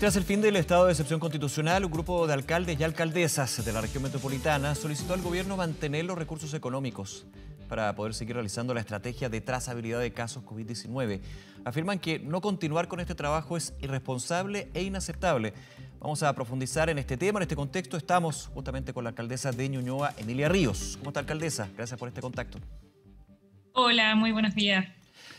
Tras el fin del estado de excepción constitucional, un grupo de alcaldes y alcaldesas de la región metropolitana solicitó al gobierno mantener los recursos económicos para poder seguir realizando la estrategia de trazabilidad de casos COVID-19. Afirman que no continuar con este trabajo es irresponsable e inaceptable. Vamos a profundizar en este tema. En este contexto estamos justamente con la alcaldesa de Ñuñoa, Emilia Ríos. ¿Cómo está, alcaldesa? Gracias por este contacto. Hola, muy buenos días.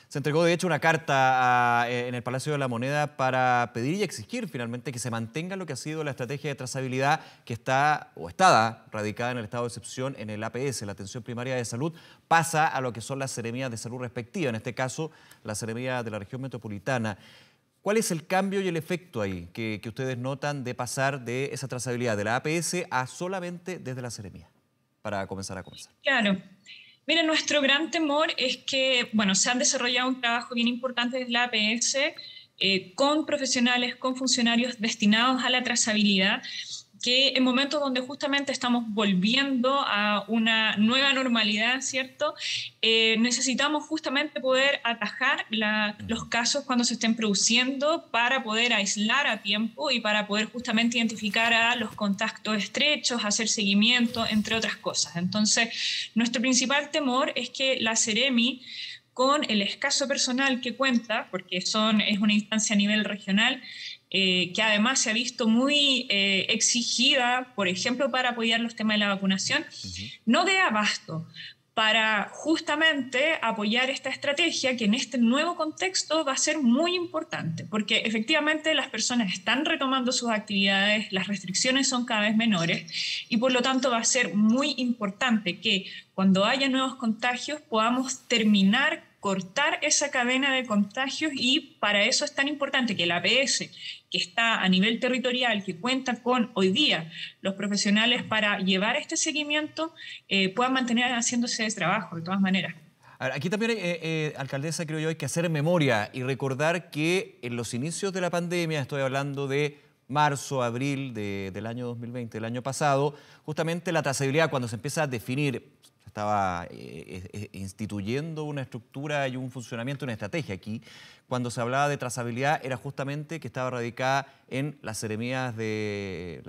Se entregó, de hecho, una carta en el Palacio de la Moneda para pedir y exigir finalmente que se mantenga lo que ha sido la estrategia de trazabilidad que está o estaba radicada en el estado de excepción en el APS, la Atención Primaria de Salud, pasa a lo que son las seremías de salud respectivas, en este caso la seremía de la región metropolitana. ¿Cuál es el cambio y el efecto ahí que ustedes notan de pasar de esa trazabilidad de la APS a solamente desde la seremía? Para comenzar a conversar. Claro. Mira, nuestro gran temor es que, se han desarrollado un trabajo bien importante desde la APS con profesionales, con funcionarios destinados a la trazabilidad, que en momentos donde justamente estamos volviendo a una nueva normalidad, ¿cierto? Necesitamos justamente poder atajar los casos cuando se estén produciendo para poder aislar a tiempo y para poder justamente identificar a los contactos estrechos, hacer seguimiento, entre otras cosas. Entonces, nuestro principal temor es que la Seremi, con el escaso personal que cuenta, porque es una instancia a nivel regional, que además se ha visto muy exigida, por ejemplo, para apoyar los temas de la vacunación, no dé abasto para justamente apoyar esta estrategia que en este nuevo contexto va a ser muy importante, porque efectivamente las personas están retomando sus actividades, las restricciones son cada vez menores y por lo tanto va a ser muy importante que cuando haya nuevos contagios podamos cortar esa cadena de contagios, y para eso es tan importante que la APS, que está a nivel territorial, que cuenta con hoy día los profesionales para llevar este seguimiento, puedan mantener haciéndose ese trabajo de todas maneras. A ver, aquí también, alcaldesa, creo yo, hay que hacer memoria y recordar que en los inicios de la pandemia, estoy hablando de marzo, abril del año 2020, del año pasado, justamente la trazabilidad, cuando se empieza a definir, estaba instituyendo una estructura y un funcionamiento, una estrategia aquí. Cuando se hablaba de trazabilidad era justamente que estaba radicada en las seremías de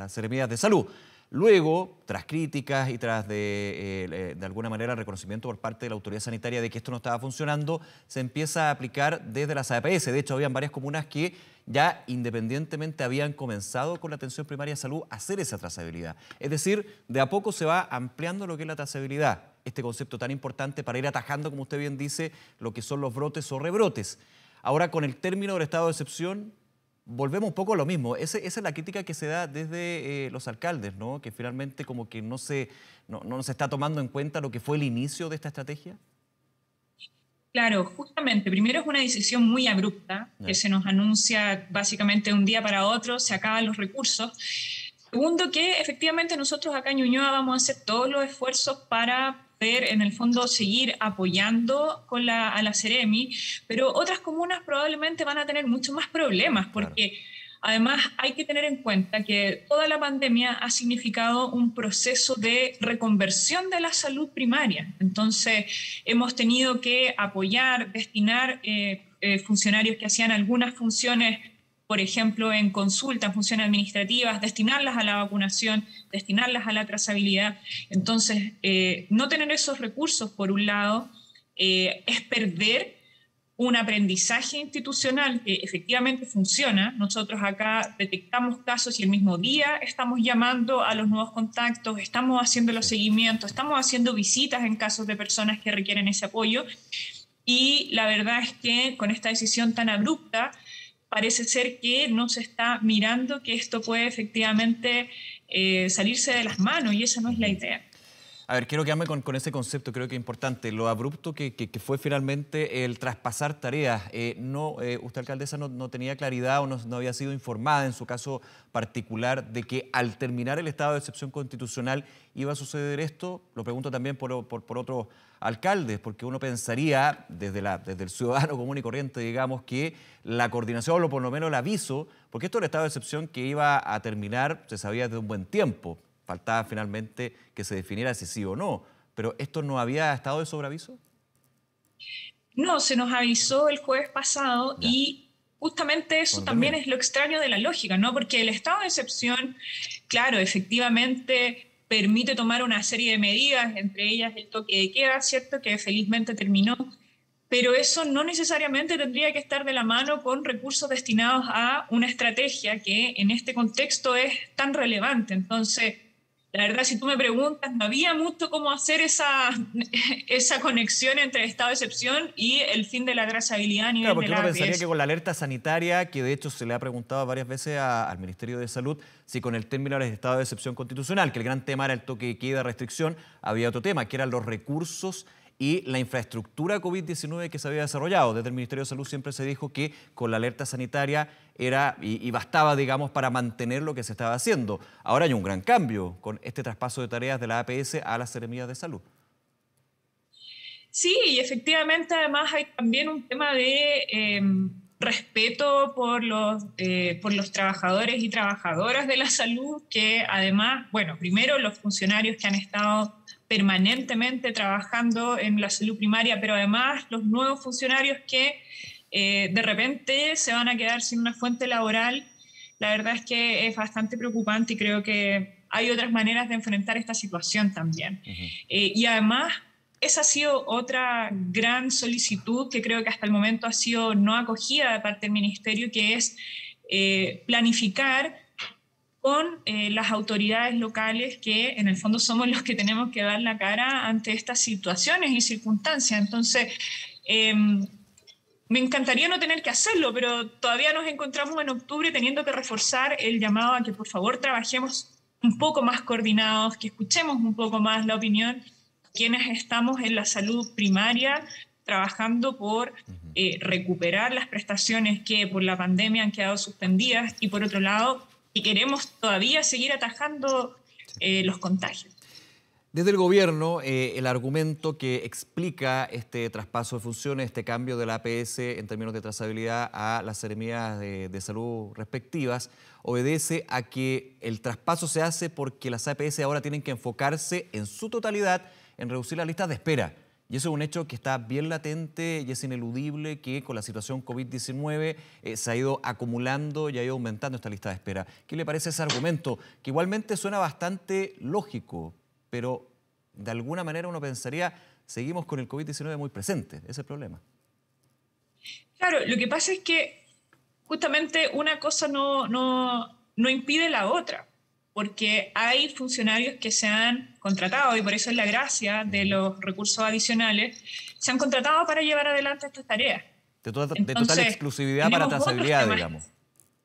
salud. Luego, tras críticas y tras de alguna manera reconocimiento por parte de la autoridad sanitaria de que esto no estaba funcionando, se empieza a aplicar desde las APS. De hecho, habían varias comunas que ya independientemente habían comenzado con la atención primaria de salud a hacer esa trazabilidad. Es decir, de a poco se va ampliando lo que es la trazabilidad, este concepto tan importante para ir atajando, como usted bien dice, lo que son los brotes o rebrotes. Ahora, con el término del estado de excepción, volvemos un poco a lo mismo. Esa es la crítica que se da desde los alcaldes, ¿no? Que finalmente como que no se está tomando en cuenta lo que fue el inicio de esta estrategia. Claro, justamente, primero es una decisión muy abrupta, que se nos anuncia básicamente de un día para otro, se acaban los recursos. Segundo, que efectivamente nosotros acá en Ñuñoa vamos a hacer todos los esfuerzos para poder, en el fondo, seguir apoyando a la Seremi, pero otras comunas probablemente van a tener muchos más problemas, porque además hay que tener en cuenta que toda la pandemia ha significado un proceso de reconversión de la salud primaria. Entonces, hemos tenido que apoyar, destinar funcionarios que hacían algunas funciones, por ejemplo, en consulta, funciones administrativas, destinarlas a la vacunación, destinarlas a la trazabilidad. Entonces, no tener esos recursos, por un lado, es perder un aprendizaje institucional que efectivamente funciona. Nosotros acá detectamos casos y el mismo día estamos llamando a los nuevos contactos, estamos haciendo los seguimientos, estamos haciendo visitas en casos de personas que requieren ese apoyo. Y la verdad es que con esta decisión tan abrupta, parece ser que no se está mirando que esto puede efectivamente salirse de las manos, y esa no es la idea. A ver, quiero quedarme con ese concepto, creo que es importante, lo abrupto que fue finalmente el traspasar tareas. Usted, alcaldesa, no tenía claridad o no había sido informada en su caso particular de que al terminar el estado de excepción constitucional iba a suceder esto. Lo pregunto también por otros alcaldes, porque uno pensaría desde el ciudadano común y corriente, digamos, que la coordinación o por lo menos el aviso, porque esto del estado de excepción que iba a terminar se sabía desde un buen tiempo. Faltaba finalmente que se definiera si sí o no. ¿Pero esto no había estado de sobreaviso? No, se nos avisó el jueves pasado y justamente eso Bueno, también también. es lo extraño de la lógica, ¿no? Porque el estado de excepción, claro, efectivamente permite tomar una serie de medidas, entre ellas el toque de queda, ¿cierto? Que felizmente terminó, pero eso no necesariamente tendría que estar de la mano con recursos destinados a una estrategia que en este contexto es tan relevante. Entonces, la verdad, si tú me preguntas, no había mucho cómo hacer esa conexión entre el estado de excepción y el fin de la trazabilidad a Claro, nivel de porque uno la pensaría que APS. con la alerta sanitaria, que de hecho se le ha preguntado varias veces al Ministerio de Salud, si con el término del estado de excepción constitucional, que el gran tema era el toque de queda, restricción, había otro tema, que eran los recursos y la infraestructura COVID-19 que se había desarrollado. Desde el Ministerio de Salud siempre se dijo que con la alerta sanitaria era y bastaba, digamos, para mantener lo que se estaba haciendo. Ahora hay un gran cambio con este traspaso de tareas de la APS a las Seremías de Salud. Sí, y efectivamente además hay también un tema de respeto por los trabajadores y trabajadoras de la salud, que además, bueno, primero los funcionarios que han estado permanentemente trabajando en la salud primaria, pero además los nuevos funcionarios que de repente se van a quedar sin una fuente laboral. La verdad es que es bastante preocupante y creo que hay otras maneras de enfrentar esta situación también. Ujú. Y además, esa ha sido otra gran solicitud que creo que hasta el momento ha sido no acogida de parte del Ministerio, que es planificar con las autoridades locales, que en el fondo somos los que tenemos que dar la cara ante estas situaciones y circunstancias. Entonces, me encantaría no tener que hacerlo, pero todavía nos encontramos en octubre teniendo que reforzar el llamado a que por favor trabajemos un poco más coordinados, que escuchemos un poco más la opinión de quienes estamos en la salud primaria, trabajando por recuperar las prestaciones que por la pandemia han quedado suspendidas y por otro lado, que queremos todavía seguir atajando los contagios. Desde el gobierno, el argumento que explica este traspaso de funciones, este cambio de la APS en términos de trazabilidad a las seremías de salud respectivas, obedece a que el traspaso se hace porque las APS ahora tienen que enfocarse en su totalidad en reducir las listas de espera. Y eso es un hecho que está bien latente y es ineludible que con la situación COVID-19 se ha ido acumulando y ha ido aumentando esta lista de espera. ¿Qué le parece ese argumento? Que igualmente suena bastante lógico, pero de alguna manera uno pensaría, seguimos con el COVID-19 muy presente, ese es el problema. Claro, lo que pasa es que justamente una cosa no impide la otra, porque hay funcionarios que se han contratado, y por eso es la gracia de los recursos adicionales, se han contratado para llevar adelante estas tareas. De total Entonces, exclusividad para tenemos otros trazabilidad, temas. digamos.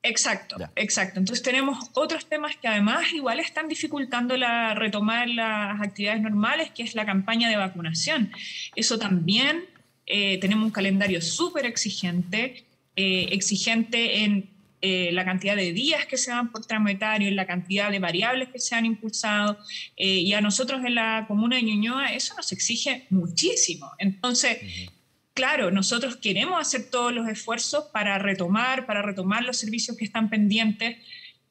Exacto, Ya. exacto. Entonces tenemos otros temas que además igual están dificultando retomar las actividades normales, que es la campaña de vacunación. Eso también, tenemos un calendario súper exigente, exigente en la cantidad de días que se van por tramo etario, en la cantidad de variables que se han impulsado, y a nosotros en la comuna de Ñuñoa eso nos exige muchísimo. Entonces, claro, nosotros queremos hacer todos los esfuerzos para retomar los servicios que están pendientes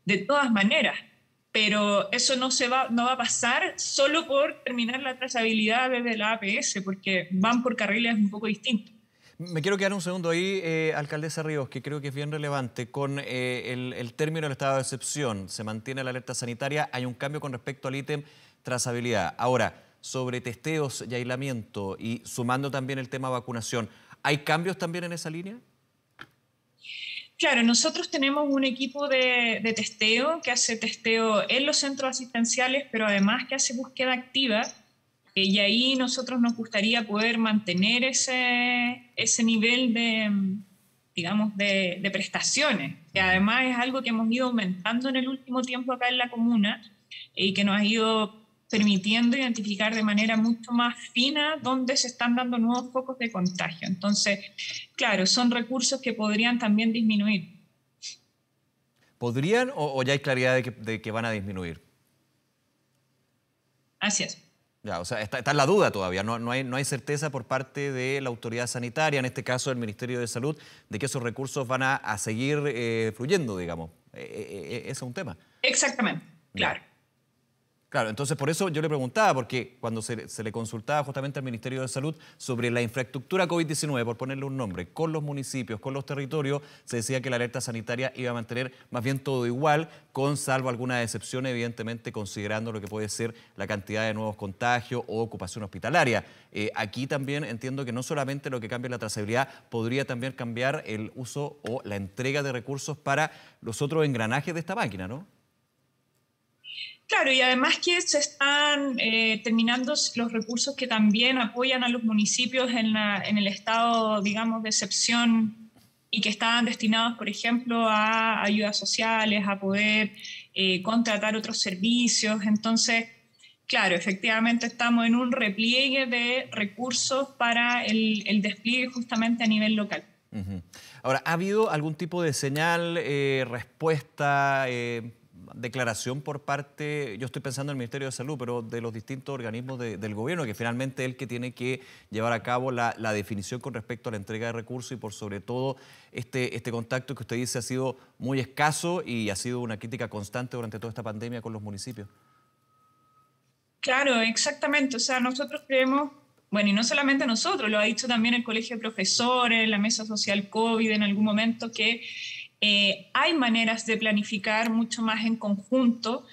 de todas maneras, pero eso no va a pasar solo por terminar la trazabilidad desde la APS, porque van por carriles un poco distintos. Me quiero quedar un segundo ahí, alcaldesa Ríos, que creo que es bien relevante. Con el término del estado de excepción, se mantiene la alerta sanitaria, hay un cambio con respecto al ítem trazabilidad. Ahora, sobre testeos y aislamiento y sumando también el tema vacunación, ¿hay cambios también en esa línea? Claro, nosotros tenemos un equipo de testeo que hace testeo en los centros asistenciales, pero además que hace búsqueda activa. Y ahí nosotros nos gustaría poder mantener ese nivel digamos, de prestaciones, que además es algo que hemos ido aumentando en el último tiempo acá en la comuna y que nos ha ido permitiendo identificar de manera mucho más fina dónde se están dando nuevos focos de contagio. Entonces, claro, son recursos que podrían también disminuir. ¿Podrían o ya hay claridad de que van a disminuir? Así es. Ya, o sea, está en la duda todavía, no hay certeza por parte de la autoridad sanitaria, en este caso del Ministerio de Salud, de que esos recursos van a seguir fluyendo, digamos. Ese es un tema. Exactamente, Ya. claro. Claro, entonces por eso yo le preguntaba, porque cuando se le consultaba justamente al Ministerio de Salud sobre la infraestructura COVID-19, por ponerle un nombre, con los municipios, con los territorios, se decía que la alerta sanitaria iba a mantener más bien todo igual, con salvo algunas excepciones, evidentemente considerando lo que puede ser la cantidad de nuevos contagios o ocupación hospitalaria. Aquí también entiendo que no solamente lo que cambia la trazabilidad, podría también cambiar el uso o la entrega de recursos para los otros engranajes de esta máquina, ¿no? Claro, y además que se están terminando los recursos que también apoyan a los municipios en el estado, digamos, de excepción y que estaban destinados, por ejemplo, a ayudas sociales, a poder contratar otros servicios. Entonces, claro, efectivamente estamos en un repliegue de recursos para el despliegue justamente a nivel local. Uh-huh. Ahora, ¿ha habido algún tipo de señal, respuesta, declaración por parte, yo estoy pensando en el Ministerio de Salud, pero de los distintos organismos del gobierno, que finalmente es el que tiene que llevar a cabo la definición con respecto a la entrega de recursos y por sobre todo este contacto que usted dice ha sido muy escaso y ha sido una crítica constante durante toda esta pandemia con los municipios? Claro, exactamente. O sea, nosotros creemos, bueno, y no solamente nosotros, lo ha dicho también el Colegio de Profesores, la Mesa Social COVID en algún momento, que hay maneras de planificar mucho más en conjunto.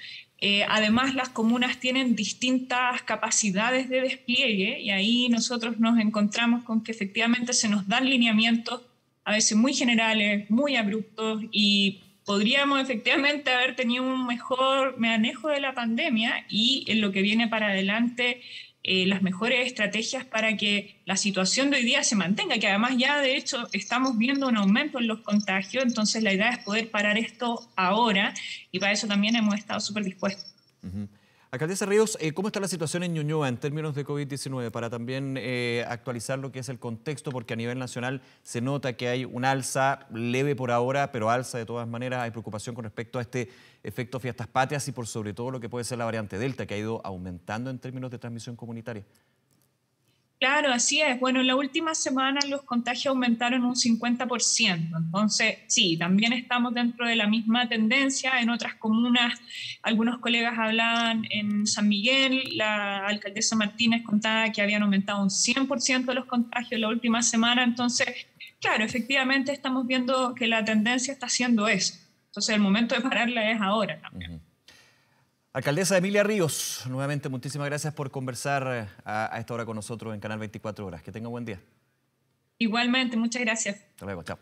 Además, las comunas tienen distintas capacidades de despliegue y ahí nosotros nos encontramos con que efectivamente se nos dan lineamientos a veces muy generales, muy abruptos y podríamos efectivamente haber tenido un mejor manejo de la pandemia y en lo que viene para adelante las mejores estrategias para que la situación de hoy día se mantenga, que además ya de hecho estamos viendo un aumento en los contagios, entonces la idea es poder parar esto ahora y para eso también hemos estado súper dispuestos. Uh-huh. Alcaldesa Ríos, ¿cómo está la situación en Ñuñoa en términos de COVID-19? Para también actualizar lo que es el contexto, porque a nivel nacional se nota que hay un alza leve por ahora, pero alza de todas maneras. Hay preocupación con respecto a este efecto fiestas patrias y por sobre todo lo que puede ser la variante Delta, que ha ido aumentando en términos de transmisión comunitaria. Claro, así es. Bueno, en la última semana los contagios aumentaron un 50%. Entonces, sí, también estamos dentro de la misma tendencia. En otras comunas, algunos colegas hablaban en San Miguel, la alcaldesa Martínez contaba que habían aumentado un 100% los contagios la última semana. Entonces, claro, efectivamente estamos viendo que la tendencia está haciendo eso. Entonces, el momento de pararla es ahora también. Uh-huh. Alcaldesa Emilia Ríos, nuevamente muchísimas gracias por conversar a esta hora con nosotros en Canal 24 Horas. Que tenga un buen día. Igualmente, muchas gracias. Hasta luego, chao.